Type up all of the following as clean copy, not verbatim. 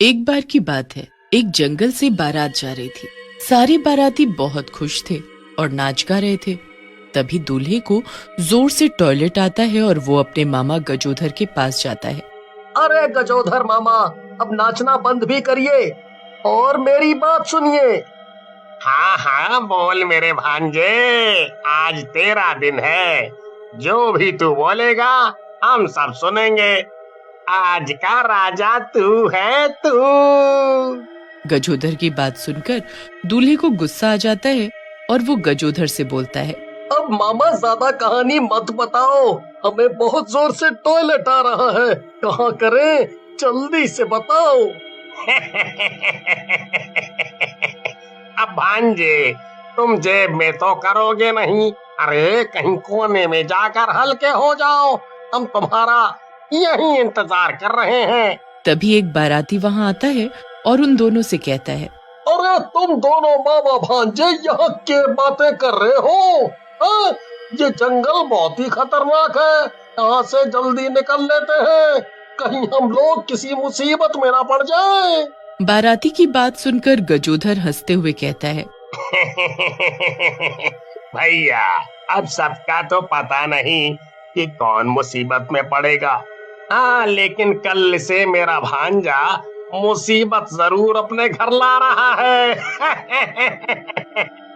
एक बार की बात है, एक जंगल से बारात जा रही थी। सारे बाराती बहुत खुश थे और नाच गा रहे थे। तभी दूल्हे को जोर से टॉयलेट आता है और वो अपने मामा गजोधर के पास जाता है। अरे गजोधर मामा, अब नाचना बंद भी करिए और मेरी बात सुनिए। हाँ हाँ, बोल मेरे भांजे, आज तेरा दिन है। जो भी तू बोलेगा हम सब सुनेंगे। आज का राजा तू है, तू। गजोधर की बात सुनकर दूल्हे को गुस्सा आ जाता है और वो गजोधर से बोलता है, अब मामा ज्यादा कहानी मत बताओ, हमें बहुत जोर से टॉयलेट आ रहा है। कहाँ करें, जल्दी से बताओ। अब भांजे, तुम जेब में तो करोगे नहीं। अरे कहीं कोने में जाकर हल्के हो जाओ, हम तुम्हारा यही इंतजार कर रहे हैं। तभी एक बाराती वहाँ आता है और उन दोनों से कहता है, अरे तुम दोनों मामा भांजे यहाँ क्या बातें कर रहे हो? हाँ? ये जंगल बहुत ही खतरनाक है, यहाँ से जल्दी निकल लेते हैं, कहीं हम लोग किसी मुसीबत में ना पड़ जाएं। बाराती की बात सुनकर गजोधर हंसते हुए कहता है, भैया, अब सबका तो पता नहीं कि कौन मुसीबत में पड़ेगा। हाँ, लेकिन कल से मेरा भांजा मुसीबत जरूर अपने घर ला रहा है।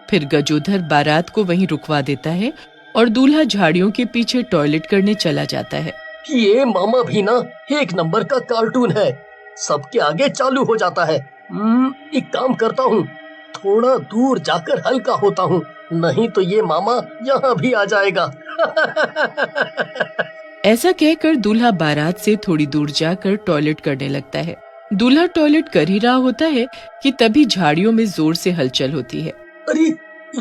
फिर गजोधर बारात को वहीं रुकवा देता है और दूल्हा झाड़ियों के पीछे टॉयलेट करने चला जाता है। ये मामा भी ना एक नंबर का कार्टून है, सबके आगे चालू हो जाता है। एक काम करता हूँ, थोड़ा दूर जाकर हल्का होता हूँ, नहीं तो ये मामा यहाँ भी आ जाएगा। ऐसा कहकर दूल्हा बारात से थोड़ी दूर जाकर टॉयलेट करने लगता है। दूल्हा टॉयलेट कर ही रहा होता है कि तभी झाड़ियों में जोर से हलचल होती है। अरे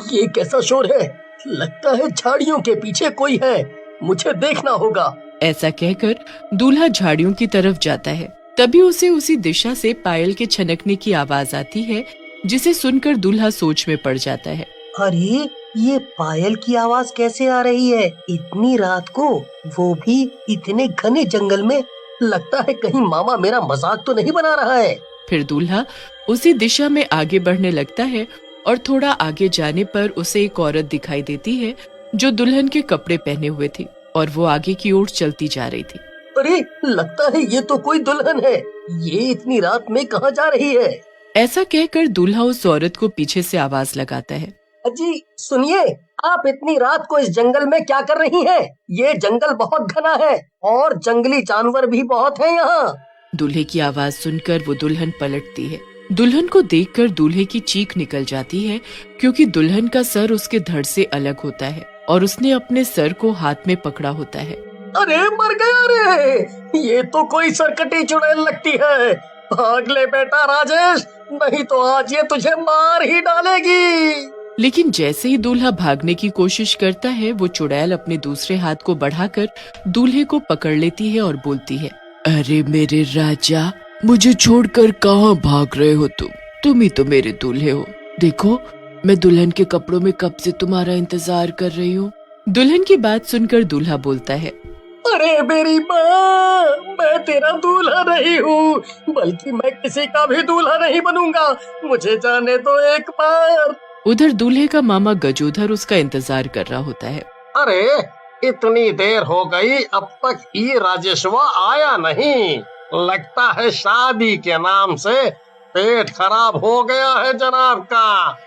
ये कैसा शोर है? लगता है झाड़ियों के पीछे कोई है, मुझे देखना होगा। ऐसा कहकर दूल्हा झाड़ियों की तरफ जाता है। तभी उसे उसी दिशा से पायल के छनकने की आवाज आती है, जिसे सुनकर दूल्हा सोच में पड़ जाता है। अरे ये पायल की आवाज कैसे आ रही है इतनी रात को, वो भी इतने घने जंगल में? लगता है कहीं मामा मेरा मजाक तो नहीं बना रहा है। फिर दूल्हा उसी दिशा में आगे बढ़ने लगता है और थोड़ा आगे जाने पर उसे एक औरत दिखाई देती है जो दुल्हन के कपड़े पहने हुए थी और वो आगे की ओर चलती जा रही थी। अरे लगता है ये तो कोई दुल्हन है, ये इतनी रात में कहाँ जा रही है? ऐसा कहकर दूल्हा उस औरत को पीछे से आवाज लगाता है, अजी सुनिए, आप इतनी रात को इस जंगल में क्या कर रही हैं? ये जंगल बहुत घना है और जंगली जानवर भी बहुत हैं यहाँ। दूल्हे की आवाज सुनकर वो दुल्हन पलटती है। दुल्हन को देखकर दूल्हे की चीख निकल जाती है, क्योंकि दुल्हन का सर उसके धड़ से अलग होता है और उसने अपने सर को हाथ में पकड़ा होता है। अरे मर गया रे, ये तो कोई सरकटी चुड़ैल लगती है। भाग ले बेटा राजेश, नहीं तो आज ये तुझे मार ही डालेगी। लेकिन जैसे ही दूल्हा भागने की कोशिश करता है, वो चुड़ैल अपने दूसरे हाथ को बढ़ाकर दूल्हे को पकड़ लेती है और बोलती है, अरे मेरे राजा, मुझे छोड़कर कहाँ भाग रहे हो तुम ही तो मेरे दूल्हे हो। देखो, मैं दुल्हन के कपड़ों में कब से तुम्हारा इंतजार कर रही हूँ। दुल्हन की बात सुनकर दूल्हा बोलता है, अरे मेरी माँ, मैं तेरा दूल्हा नहीं हूँ, बल्कि मैं किसी का भी दूल्हा नहीं बनूंगा, मुझे जाने दो एक बार। उधर दूल्हे का मामा गजोधर उसका इंतजार कर रहा होता है। अरे इतनी देर हो गई, अब तक ही राजेशवा आया नहीं। लगता है शादी के नाम से पेट खराब हो गया है जनाब का।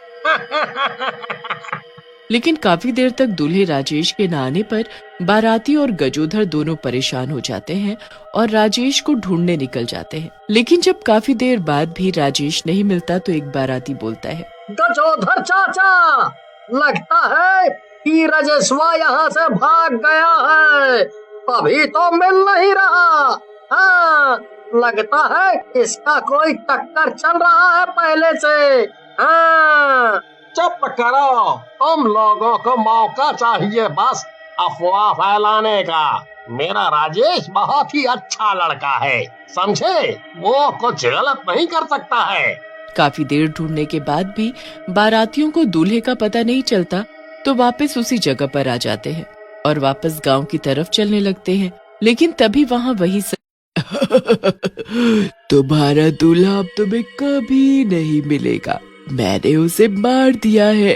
लेकिन काफी देर तक दूल्हे राजेश के न आने पर बाराती और गजोधर दोनों परेशान हो जाते हैं और राजेश को ढूंढने निकल जाते हैं। लेकिन जब काफी देर बाद भी राजेश नहीं मिलता तो एक बाराती बोलता है, गजोधर चाचा, लगता है कि राजेशवा यहाँ से भाग गया है, अभी तो मिल नहीं रहा। हाँ, लगता है इसका कोई टक्कर चल रहा है पहले से। हाँ, चुप करो, तुम लोगों को मौका चाहिए बस अफवाह फैलाने का। मेरा राजेश बहुत ही अच्छा लड़का है, समझे? वो कुछ गलत नहीं कर सकता है। काफी देर ढूंढने के बाद भी बारातियों को दूल्हे का पता नहीं चलता तो वापस उसी जगह पर आ जाते हैं और वापस गांव की तरफ चलने लगते हैं। लेकिन तभी वहाँ वही तुम्हारा दूल्हा अब तुम्हें कभी नहीं मिलेगा, मैंने उसे मार दिया है।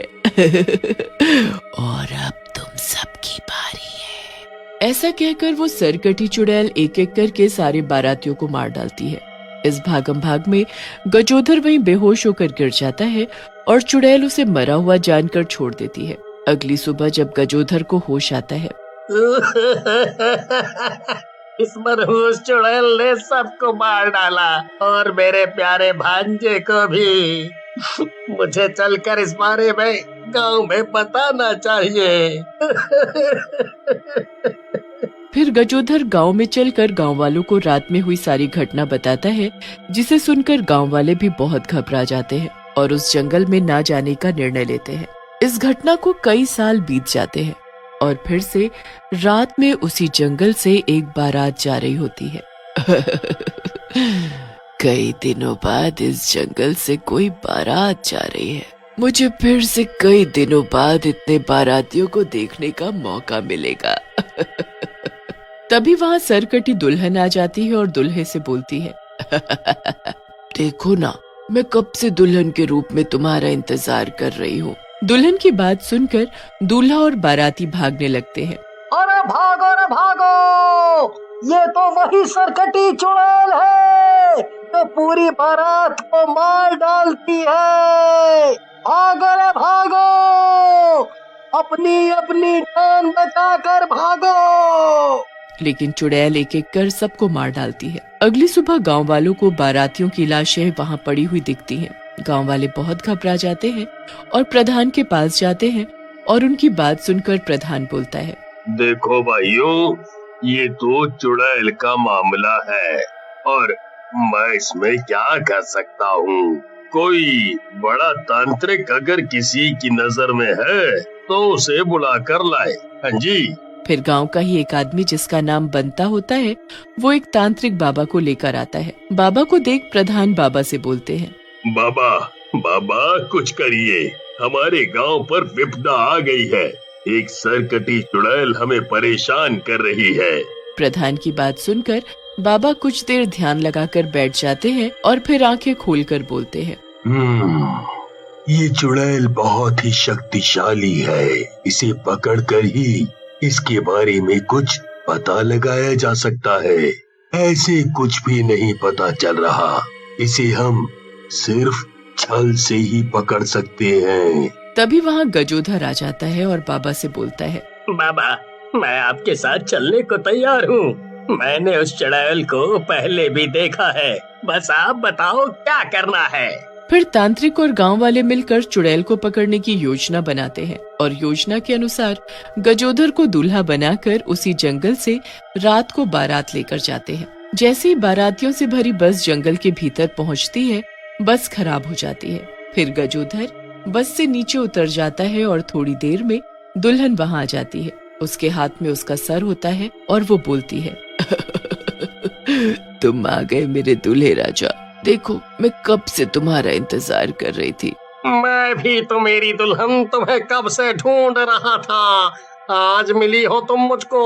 और अब तुम सबकी बारी है। ऐसा कहकर वो सरकटी चुड़ैल एक एक करके सारे बारातियों को मार डालती है। इस भागम भाग में गजोधर वहीं बेहोश होकर गिर जाता है और चुड़ैल उसे मरा हुआ जानकर छोड़ देती है। अगली सुबह जब गजोधर को होश आता है, इस मनहूस चुड़ैल ने सबको मार डाला और मेरे प्यारे भांजे को भी। मुझे चलकर इस बारे में गांव में बताना चाहिए। फिर गजोधर गांव में चलकर गांव वालों को रात में हुई सारी घटना बताता है, जिसे सुनकर गांव वाले भी बहुत घबरा जाते हैं और उस जंगल में ना जाने का निर्णय लेते हैं। इस घटना को कई साल बीत जाते हैं और फिर से रात में उसी जंगल से एक बारात जा रही होती है। कई दिनों बाद इस जंगल से कोई बारात जा रही है। मुझे फिर से कई दिनों बाद इतने बारातियों को देखने का मौका मिलेगा। तभी वहाँ सरकटी दुल्हन आ जाती है और दूल्हे से बोलती है, देखो ना, मैं कब से दुल्हन के रूप में तुम्हारा इंतजार कर रही हूँ। दुल्हन की बात सुनकर दूल्हा और बाराती भागने लगते हैं। अरे भागो रे भागो, ये तो वही सरकटी चुड़ैल है जो पूरी बारात को मार डालती है। भागो रे भागो, अपनी अपनी जान बचाकर भागो। लेकिन चुड़ैल एक एक कर सबको मार डालती है। अगली सुबह गांव वालों को बारातियों की लाशें वहां पड़ी हुई दिखती हैं। गांव वाले बहुत घबरा जाते हैं और प्रधान के पास जाते हैं और उनकी बात सुनकर प्रधान बोलता है, देखो भाइयों, ये तो चुड़ैल का मामला है और मैं इसमें क्या कर सकता हूँ। कोई बड़ा तांत्रिक अगर किसी की नजर में है तो उसे बुला कर लाए। हाँ जी। फिर गांव का ही एक आदमी जिसका नाम बनता होता है, वो एक तांत्रिक बाबा को लेकर आता है। बाबा को देख प्रधान बाबा से बोलते हैं, बाबा बाबा कुछ करिए, हमारे गांव पर विपदा आ गई है। एक सरकटी चुड़ैल हमें परेशान कर रही है। प्रधान की बात सुनकर बाबा कुछ देर ध्यान लगाकर बैठ जाते हैं और फिर आंखें खोलकर बोलते हैं, ये चुड़ैल बहुत ही शक्तिशाली है। इसे पकड़कर ही इसके बारे में कुछ पता लगाया जा सकता है। ऐसे कुछ भी नहीं पता चल रहा। इसे हम सिर्फ छल से ही पकड़ सकते हैं। तभी वहाँ गजोधर आ जाता है और बाबा से बोलता है, बाबा, मैं आपके साथ चलने को तैयार हूँ। मैंने उस चुड़ैल को पहले भी देखा है। बस आप बताओ क्या करना है। फिर तांत्रिक और गांव वाले मिलकर चुड़ैल को पकड़ने की योजना बनाते हैं और योजना के अनुसार गजोधर को दूल्हा बनाकर उसी जंगल से रात को बारात लेकर जाते हैं। जैसे ही बारातियों से भरी बस जंगल के भीतर पहुंचती है, बस खराब हो जाती है। फिर गजोधर बस से नीचे उतर जाता है और थोड़ी देर में दुल्हन वहां आ जाती है। उसके हाथ में उसका सर होता है और वो बोलती है, तुम आ गए मेरे दूल्हे राजा। देखो, मैं कब से तुम्हारा इंतजार कर रही थी। मैं भी तो मेरी दुल्हन तुम्हें कब से ढूंढ रहा था। आज मिली हो तुम मुझको।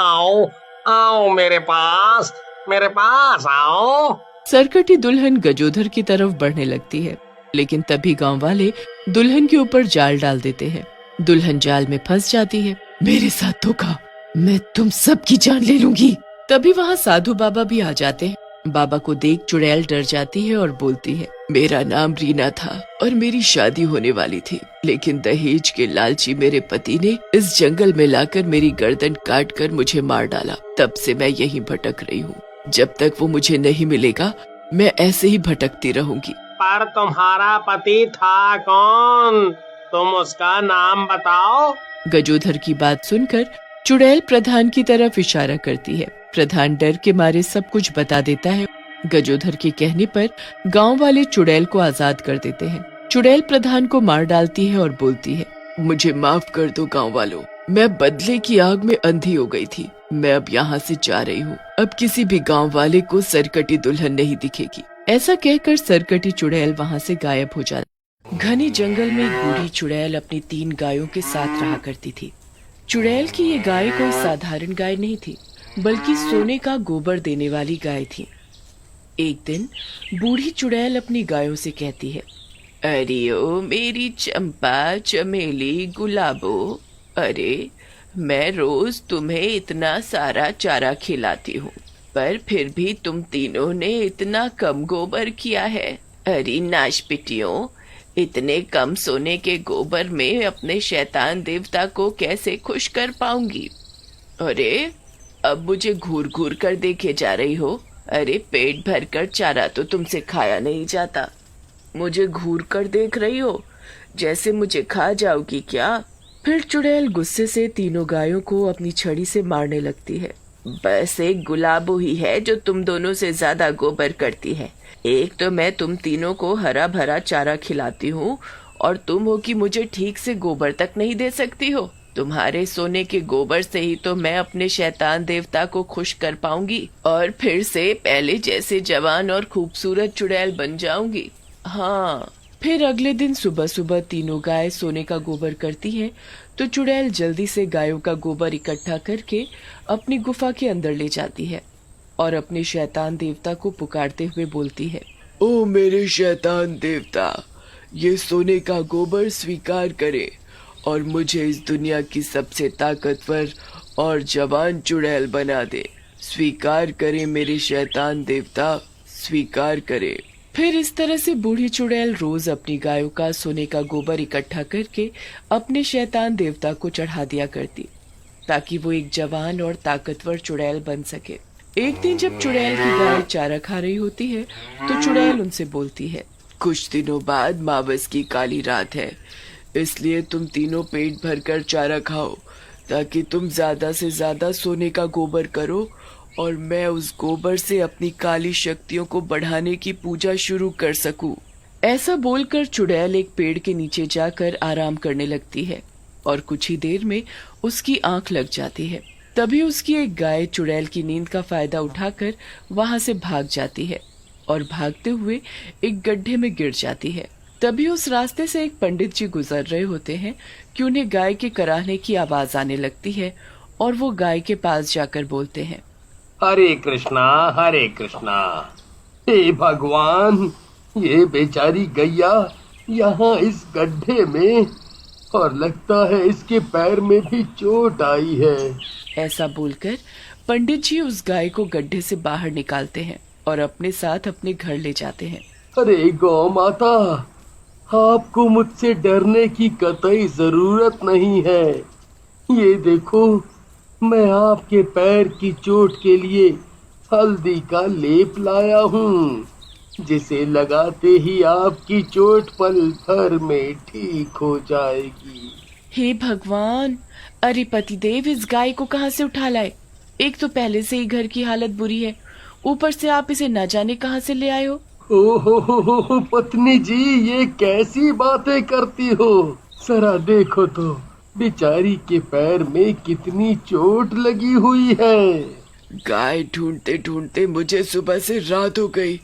आओ आओ मेरे पास आओ। सरकटी दुल्हन गजोधर की तरफ बढ़ने लगती है, लेकिन तभी गांव वाले दुल्हन के ऊपर जाल डाल देते हैं। दुल्हन जाल में फंस जाती है। मेरे साथ धोखा, मैं तुम सबकी जान ले लूंगी। तभी वहाँ साधु बाबा भी आ जाते हैं। बाबा को देख चुड़ैल डर जाती है और बोलती है, मेरा नाम रीना था और मेरी शादी होने वाली थी, लेकिन दहेज के लालची मेरे पति ने इस जंगल में लाकर मेरी गर्दन काट कर मुझे मार डाला। तब से मैं यहीं भटक रही हूँ। जब तक वो मुझे नहीं मिलेगा, मैं ऐसे ही भटकती रहूंगी। पर तुम्हारा पति था कौन? तुम उसका नाम बताओ। गजोधर की बात सुनकर चुड़ैल प्रधान की तरफ इशारा करती है। प्रधान डर के मारे सब कुछ बता देता है। गजोधर के कहने पर गांव वाले चुड़ैल को आजाद कर देते हैं। चुड़ैल प्रधान को मार डालती है और बोलती है, मुझे माफ कर दो गांव वालों, मैं बदले की आग में अंधी हो गई थी। मैं अब यहाँ से जा रही हूँ। अब किसी भी गांव वाले को सरकटी दुल्हन नहीं दिखेगी। ऐसा कहकर सरकटी चुड़ैल वहाँ से गायब हो जाती। घने जंगल में एक बूढ़ी चुड़ैल अपनी 3 गायों के साथ रहा करती थी। चुड़ैल की ये गाय कोई साधारण गाय नहीं थी, बल्कि सोने का गोबर देने वाली गाय थी। एक दिन बूढ़ी चुड़ैल अपनी गायों से कहती है, अरे ओ मेरी चंपा, चमेली, गुलाबो, अरे मैं रोज तुम्हें इतना सारा चारा खिलाती हूँ, पर फिर भी तुम तीनों ने इतना कम गोबर किया है। अरे नाशपिटियों, इतने कम सोने के गोबर में अपने शैतान देवता को कैसे खुश कर पाऊंगी? अरे अब मुझे घूर घूर कर देखे जा रही हो? अरे पेट भर कर चारा तो तुमसे खाया नहीं जाता, मुझे घूर कर देख रही हो, जैसे मुझे खा जाओगी क्या? फिर चुड़ैल गुस्से से तीनों गायों को अपनी छड़ी से मारने लगती है। बस एक गुलाबो ही है जो तुम दोनों से ज्यादा गोबर करती है। एक तो मैं तुम तीनों को हरा भरा चारा खिलाती हूँ और तुम हो कि मुझे ठीक से गोबर तक नहीं दे सकती हो। तुम्हारे सोने के गोबर से ही तो मैं अपने शैतान देवता को खुश कर पाऊंगी और फिर से पहले जैसे जवान और खूबसूरत चुड़ैल बन जाऊंगी। हाँ। फिर अगले दिन सुबह सुबह तीनों गाय सोने का गोबर करती हैं, तो चुड़ैल जल्दी से गायों का गोबर इकट्ठा करके अपनी गुफा के अंदर ले जाती है और अपने शैतान देवता को पुकारते हुए बोलती है, ओ मेरे शैतान देवता, ये सोने का गोबर स्वीकार करे और मुझे इस दुनिया की सबसे ताकतवर और जवान चुड़ैल बना दे। स्वीकार करे मेरे शैतान देवता, स्वीकार करे। फिर इस तरह से बूढ़ी चुड़ैल रोज अपनी गायों का सोने का गोबर इकट्ठा करके अपने शैतान देवता को चढ़ा दिया करती, ताकि वो एक जवान और ताकतवर चुड़ैल बन सके। एक दिन जब चुड़ैल की गाय चारा खा रही होती है, तो चुड़ैल उनसे बोलती है, कुछ दिनों बाद मावस की काली रात है, इसलिए तुम तीनों पेट भरकर चारा खाओ, ताकि तुम ज्यादा से ज्यादा सोने का गोबर करो और मैं उस गोबर से अपनी काली शक्तियों को बढ़ाने की पूजा शुरू कर सकूं। ऐसा बोलकर चुड़ैल एक पेड़ के नीचे जाकर आराम करने लगती है और कुछ ही देर में उसकी आंख लग जाती है। तभी उसकी एक गाय चुड़ैल की नींद का फायदा उठाकर वहां से भाग जाती है और भागते हुए एक गड्ढे में गिर जाती है। तभी उस रास्ते से एक पंडित जी गुजर रहे होते हैं कि उन्हें गाय के कराहने की आवाज आने लगती है और वो गाय के पास जाकर बोलते हैं, हरे कृष्णा, हरे कृष्णा। हे भगवान, ये बेचारी गैया यहाँ इस गड्ढे में, और लगता है इसके पैर में भी चोट आई है। ऐसा बोलकर पंडित जी उस गाय को गड्ढे से बाहर निकालते हैं और अपने साथ अपने घर ले जाते हैं। अरे गौ माता, आपको मुझसे डरने की कतई जरूरत नहीं है। ये देखो, मैं आपके पैर की चोट के लिए हल्दी का लेप लाया हूँ, जिसे लगाते ही आपकी चोट पल भर में ठीक हो जाएगी। हे भगवान, अरे पतिदेव, इस गाय को कहाँ से उठा लाए? एक तो पहले से ही घर की हालत बुरी है, ऊपर से आप इसे न जाने कहाँ से ले आए हो। ओहो पत्नी जी, ये कैसी बातें करती हो? जरा देखो तो, बेचारी के पैर में कितनी चोट लगी हुई है। गाय ढूंढते ढूंढते मुझे सुबह से रात हो गई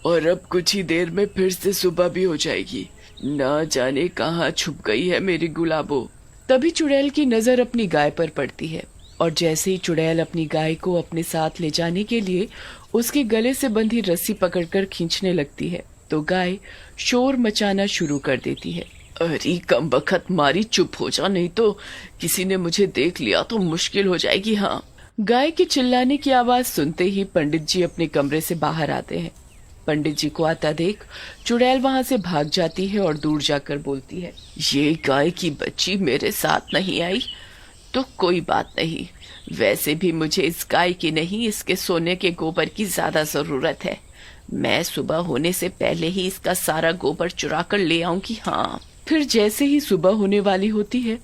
और अब कुछ ही देर में फिर से सुबह भी हो जाएगी। ना जाने कहाँ छुप गई है मेरी गुलाबो। तभी चुड़ैल की नजर अपनी गाय पर पड़ती है और जैसे ही चुड़ैल अपनी गाय को अपने साथ ले जाने के लिए उसके गले से बंधी रस्सी पकड़कर खींचने लगती है, तो गाय शोर मचाना शुरू कर देती है। अरे कमबख्त मारी, चुप हो जा, नहीं तो किसी ने मुझे देख लिया तो मुश्किल हो जाएगी। हाँ। गाय के चिल्लाने की आवाज सुनते ही पंडित जी अपने कमरे से बाहर आते हैं। पंडित जी को आता देख चुड़ैल वहां से भाग जाती है और दूर जाकर बोलती है, ये गाय की बच्ची मेरे साथ नहीं आई तो कोई बात नहीं, वैसे भी मुझे इस गाय की नहीं, इसके सोने के गोबर की ज्यादा जरूरत है। मैं सुबह होने से पहले ही इसका सारा गोबर चुरा कर ले आऊंगी। हाँ। फिर जैसे ही सुबह होने वाली होती है,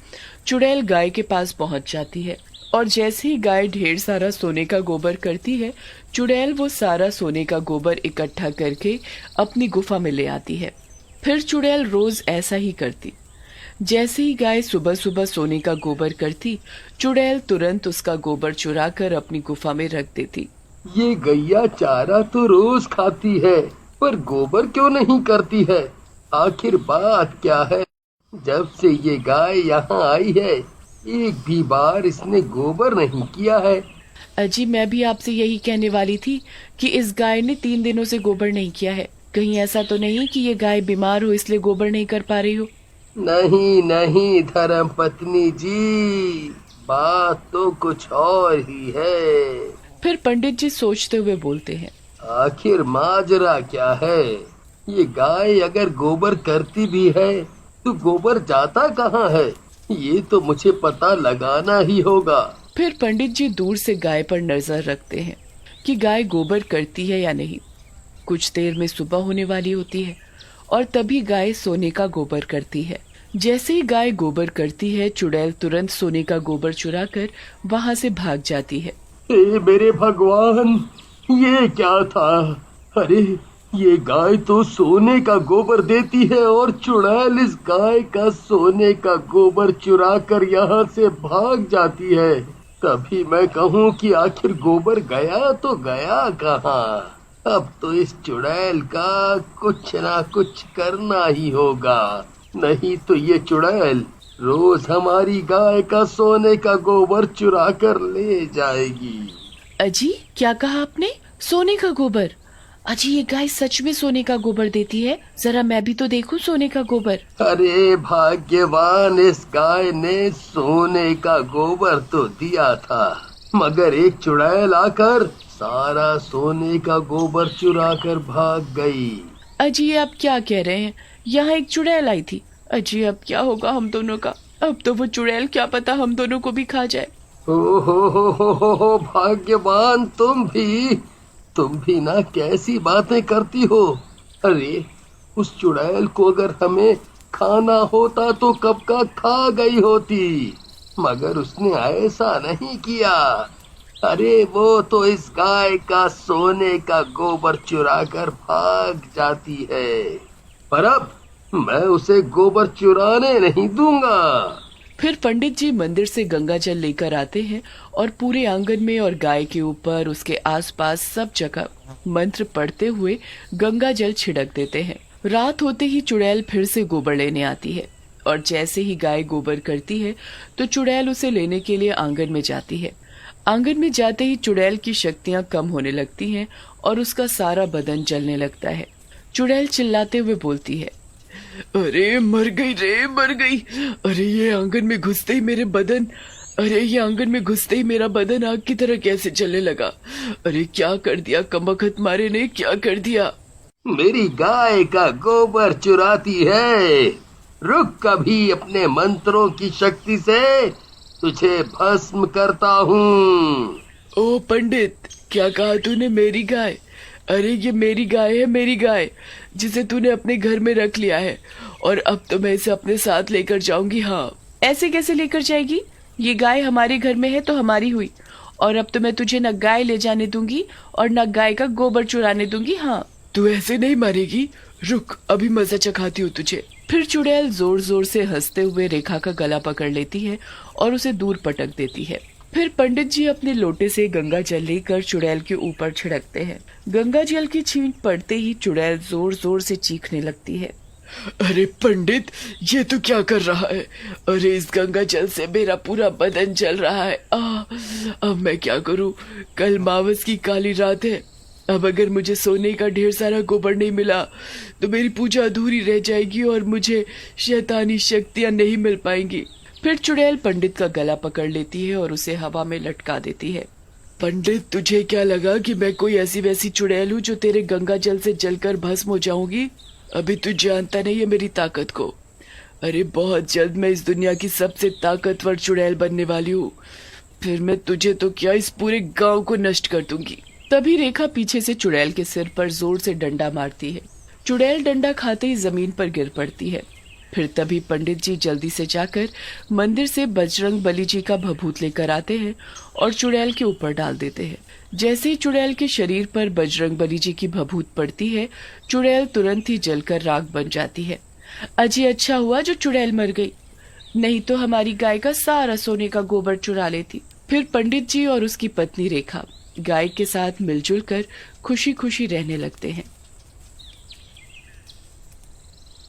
चुड़ैल गाय के पास पहुंच जाती है और जैसे ही गाय ढेर सारा सोने का गोबर करती है, चुड़ैल वो सारा सोने का गोबर इकट्ठा करके अपनी गुफा में ले आती है। फिर चुड़ैल रोज ऐसा ही करती। जैसे ही गाय सुबह सुबह सोने का गोबर करती, चुड़ैल तुरंत उसका गोबर चुरा कर अपनी गुफा में रख देती। ये गैया चारा तो रोज खाती है, पर गोबर क्यों नहीं करती है? आखिर बात क्या है? जब से ये गाय यहाँ आई है, एक भी बार इसने गोबर नहीं किया है। अजी मैं भी आपसे यही कहने वाली थी कि इस गाय ने 3 दिनों से गोबर नहीं किया है। कहीं ऐसा तो नहीं कि ये गाय बीमार हो इसलिए गोबर नहीं कर पा रही हो? नहीं नहीं धर्म पत्नी जी, बात तो कुछ और ही है। फिर पंडित जी सोचते हुए बोलते हैं, आखिर माजरा क्या है? ये गाय अगर गोबर करती भी है तो गोबर जाता कहाँ है? ये तो मुझे पता लगाना ही होगा। फिर पंडित जी दूर से गाय पर नजर रखते हैं कि गाय गोबर करती है या नहीं। कुछ देर में सुबह होने वाली होती है और तभी गाय सोने का गोबर करती है। जैसे ही गाय गोबर करती है, चुड़ैल तुरंत सोने का गोबर चुराकर वहां से भाग जाती है। हे मेरे भगवान, ये क्या था? अरे ये गाय तो सोने का गोबर देती है और चुड़ैल इस गाय का सोने का गोबर चुरा कर यहाँ से भाग जाती है। तभी मैं कहूँ कि आखिर गोबर गया तो गया कहाँ? अब तो इस चुड़ैल का कुछ ना कुछ करना ही होगा, नहीं तो ये चुड़ैल रोज हमारी गाय का सोने का गोबर चुरा कर ले जाएगी। अजी क्या कहा आपने? सोने का गोबर? अजी ये गाय सच में सोने का गोबर देती है? जरा मैं भी तो देखूं सोने का गोबर। अरे भाग्यवान, इस गाय ने सोने का गोबर तो दिया था, मगर एक चुड़ैल आकर सारा सोने का गोबर चुरा कर भाग गई। अजी ये आप क्या कह रहे हैं? यहाँ एक चुड़ैल आई थी। अजी अब क्या होगा हम दोनों का? अब तो वो चुड़ैल क्या पता हम दोनों को भी खा जाए। हो हो भाग्यवान, तुम भी ना कैसी बातें करती हो। अरे उस चुड़ैल को अगर हमें खाना होता तो कब का खा गई होती, मगर उसने ऐसा नहीं किया। अरे वो तो इस गाय का सोने का गोबर चुरा कर भाग जाती है, पर अब मैं उसे गोबर चुराने नहीं दूंगा। फिर पंडित जी मंदिर से गंगा जल लेकर आते हैं और पूरे आंगन में और गाय के ऊपर, उसके आसपास सब जगह मंत्र पढ़ते हुए गंगा जल छिड़क देते हैं। रात होते ही चुड़ैल फिर से गोबर लेने आती है और जैसे ही गाय गोबर करती है तो चुड़ैल उसे लेने के लिए आंगन में जाती है। आंगन में जाते ही चुड़ैल की शक्तियां कम होने लगती हैं और उसका सारा बदन जलने लगता है। चुड़ैल चिल्लाते हुए बोलती है, अरे मर गई रे, मर गई। अरे ये आंगन में घुसते ही मेरा बदन आग की तरह कैसे जलने लगा। अरे क्या कर दिया कमबख्त मारे ने, क्या कर दिया? मेरी गाय का गोबर चुराती है, रुक कभी अपने मंत्रों की शक्ति से तुझे भस्म करता हूँ। ओ पंडित, क्या कहा तूने? मेरी गाय? अरे ये मेरी गाय है, मेरी गाय जिसे तूने अपने घर में रख लिया है और अब तो मैं इसे अपने साथ लेकर जाऊंगी। हाँ, ऐसे कैसे लेकर जाएगी? ये गाय हमारे घर में है तो हमारी हुई, और अब तो मैं तुझे न गाय ले जाने दूंगी और न गाय का गोबर चुराने दूंगी। हाँ, तू ऐसे नहीं मारेगी, रुक अभी मजा चखाती हूँ तुझे। फिर चुड़ैल जोर जोर से हंसते हुए रेखा का गला पकड़ लेती है और उसे दूर पटक देती है। फिर पंडित जी अपने लोटे से गंगा जल लेकर चुड़ैल के ऊपर छिड़कते हैं। गंगा जल की छींट पड़ते ही चुड़ैल जोर जोर से चीखने लगती है। अरे पंडित, ये तो क्या कर रहा है? अरे इस गंगा जल से मेरा पूरा बदन जल रहा है। अब मैं क्या करूं? कल मावस की काली रात है। अब अगर मुझे सोने का ढेर सारा गोबर नहीं मिला तो मेरी पूजा अधूरी रह जाएगी और मुझे शैतानी शक्तियां नहीं मिल पाएंगी। फिर चुड़ैल पंडित का गला पकड़ लेती है और उसे हवा में लटका देती है। पंडित, तुझे क्या लगा कि मैं कोई ऐसी वैसी चुड़ैल हूँ जो तेरे गंगा जल से जलकर भस्म हो जाऊंगी? अभी तू जानता नहीं है मेरी ताकत को। अरे बहुत जल्द मैं इस दुनिया की सबसे ताकतवर चुड़ैल बनने वाली हूँ। फिर मैं तुझे तो क्या, इस पूरे गांव को नष्ट कर दूंगी। तभी रेखा पीछे से चुड़ैल के सिर पर जोर से डंडा मारती है। चुड़ैल डंडा खाते ही जमीन पर गिर पड़ती है। फिर तभी पंडित जी जल्दी से जाकर मंदिर से बजरंग बली जी का भभूत लेकर आते हैं और चुड़ैल के ऊपर डाल देते हैं। जैसे ही चुड़ैल के शरीर पर बजरंग बली जी की भभूत पड़ती है, चुड़ैल तुरंत ही जलकर राख बन जाती है। अजी अच्छा हुआ जो चुड़ैल मर गई, नहीं तो हमारी गाय का सारा सोने का गोबर चुरा लेती। फिर पंडित जी और उसकी पत्नी रेखा गाय के साथ मिलजुल कर खुशी खुशी रहने लगते हैं।